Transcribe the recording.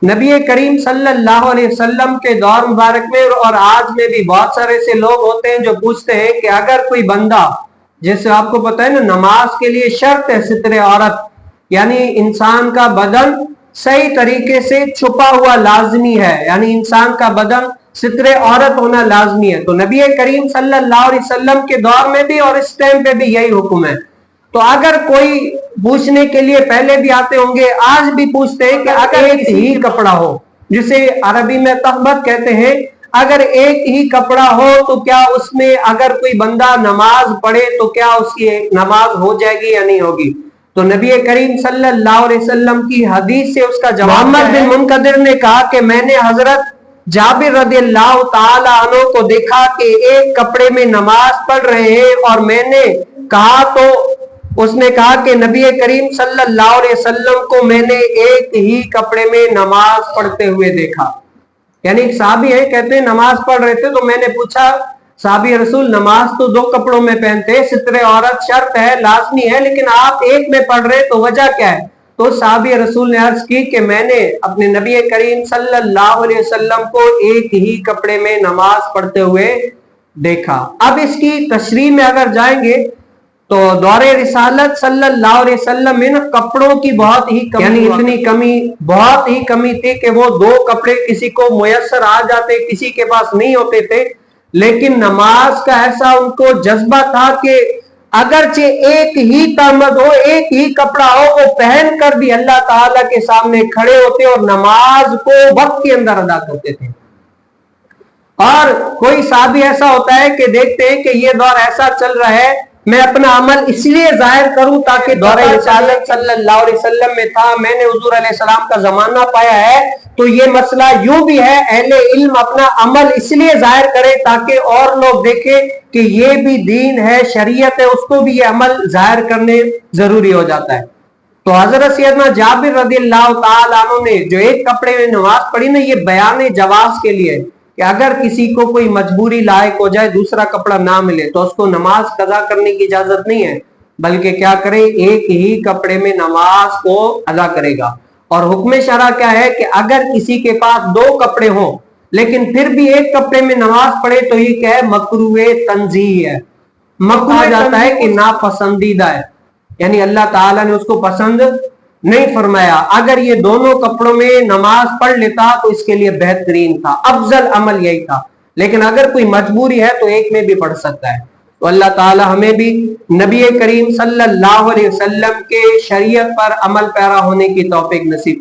نبی کریم صلی اللہ علیہ وسلم کے دور مبارک میں اور آج میں بھی بہت سارے ایسے لوگ ہوتے ہیں جو پوچھتے ہیں کہ اگر کوئی بندہ، جیسے آپ کو پتہ ہے نا نماز کے لیے شرط ہے ستر عورت، یعنی انسان کا بدن صحیح طریقے سے چھپا ہوا لازمی ہے، یعنی انسان کا بدن ستر عورت ہونا لازمی ہے. تو نبی کریم صلی اللہ علیہ وسلم کے دور میں بھی اور اس ٹائم پہ بھی یہی حکم ہے. تو اگر کوئی پوچھنے کے لیے پہلے بھی آتے ہوں گے، آج بھی پوچھتے ہیں کہ اگر ایک ہی کپڑا ہو، جسے عربی میں تخبط کہتے ہیں، اگر ایک ہی کپڑا ہو تو کیا اس میں اگر کوئی بندہ نماز پڑھے تو کیا اس کی نماز ہو جائے گی یا نہیں ہوگی؟ تو نبی کریم صلی اللہ علیہ وسلم کی حدیث سے اس کا جواب محمد بن منقدر نے کہا کہ میں نے حضرت جابر رضی اللہ تعالی عنہ کو دیکھا کہ ایک کپڑے میں نماز پڑھ رہے ہیں، اور میں نے کہا تو اس نے کہا کہ نبی کریم صلی اللہ علیہ وسلم کو میں نے ایک ہی کپڑے میں نماز پڑھتے ہوئے دیکھا. یعنی ایک صحابی ہے، کہتے ہیں نماز پڑھ رہے تھے تو میں نے پوچھا صحابی رسول نماز تو دو کپڑوں میں پہنتے ہیں، ستر عورت شرط ہے لازمی ہے، لیکن آپ ایک میں پڑھ رہے تو وجہ کیا ہے؟ تو صحابی رسول نے عرض کی کہ میں نے اپنے نبی کریم صلی اللہ علیہ وسلم کو ایک ہی کپڑے میں نماز پڑھتے ہوئے دیکھا. اب اس کی تشریح میں اگر جائیں گے تو دور رسالت صلی اللہ علیہ وسلم میں کپڑوں کی بہت ہی کمی، یعنی اتنی بہت ہی کمی تھی کہ وہ دو کپڑے کسی کو میسر آ جاتے، کسی کے پاس نہیں ہوتے تھے. لیکن نماز کا ایسا ان کو جذبہ تھا کہ اگرچہ ایک ہی تامد ہو، ایک ہی کپڑا ہو، وہ پہن کر بھی اللہ تعالیٰ کے سامنے کھڑے ہوتے اور نماز کو وقت کے اندر ادا کرتے تھے. اور کوئی صحابی ایسا ہوتا ہے کہ دیکھتے ہیں کہ یہ دور ایسا چل رہا ہے، میں اپنا عمل اس لیے ظاہر کروں تاکہ دور رسالت صلی اللہ علیہ وسلم میں تھا، میں نے حضور علیہ السلام کا زمانہ پایا ہے. تو یہ مسئلہ یوں بھی ہے، اہل علم اپنا عمل اس لیے ظاہر کرے تاکہ اور لوگ دیکھیں کہ یہ بھی دین ہے، شریعت ہے، اس کو بھی یہ عمل ظاہر کرنے ضروری ہو جاتا ہے. تو حضرت سیدنا جابر رضی اللہ تعالی عنہ نے جو ایک کپڑے میں نماز پڑھی نا، یہ بیان جواز کے لیے کہ اگر کسی کو کوئی مجبوری لاحق ہو جائے، دوسرا کپڑا نہ ملے، تو اس کو نماز قضا کرنے کی اجازت نہیں ہے، بلکہ کیا کرے، ایک ہی کپڑے میں نماز کو ادا کرے گا. اور حکم شرع کیا ہے کہ اگر کسی کے پاس دو کپڑے ہوں لیکن پھر بھی ایک کپڑے میں نماز پڑھے تو یہ کیا ہے؟ مکروہ تنزیہ ہے. مکروہ جاتا ہے کہ ناپسندیدہ ہے، یعنی اللہ تعالیٰ نے اس کو پسند نہیں فرمایا. اگر یہ دونوں کپڑوں میں نماز پڑھ لیتا تو اس کے لیے بہترین تھا، افضل عمل یہی تھا. لیکن اگر کوئی مجبوری ہے تو ایک میں بھی پڑھ سکتا ہے. تو اللہ تعالی ہمیں بھی نبی کریم صلی اللہ علیہ وسلم کے شریعت پر عمل پیرا ہونے کی توفیق نصیب فرمائے.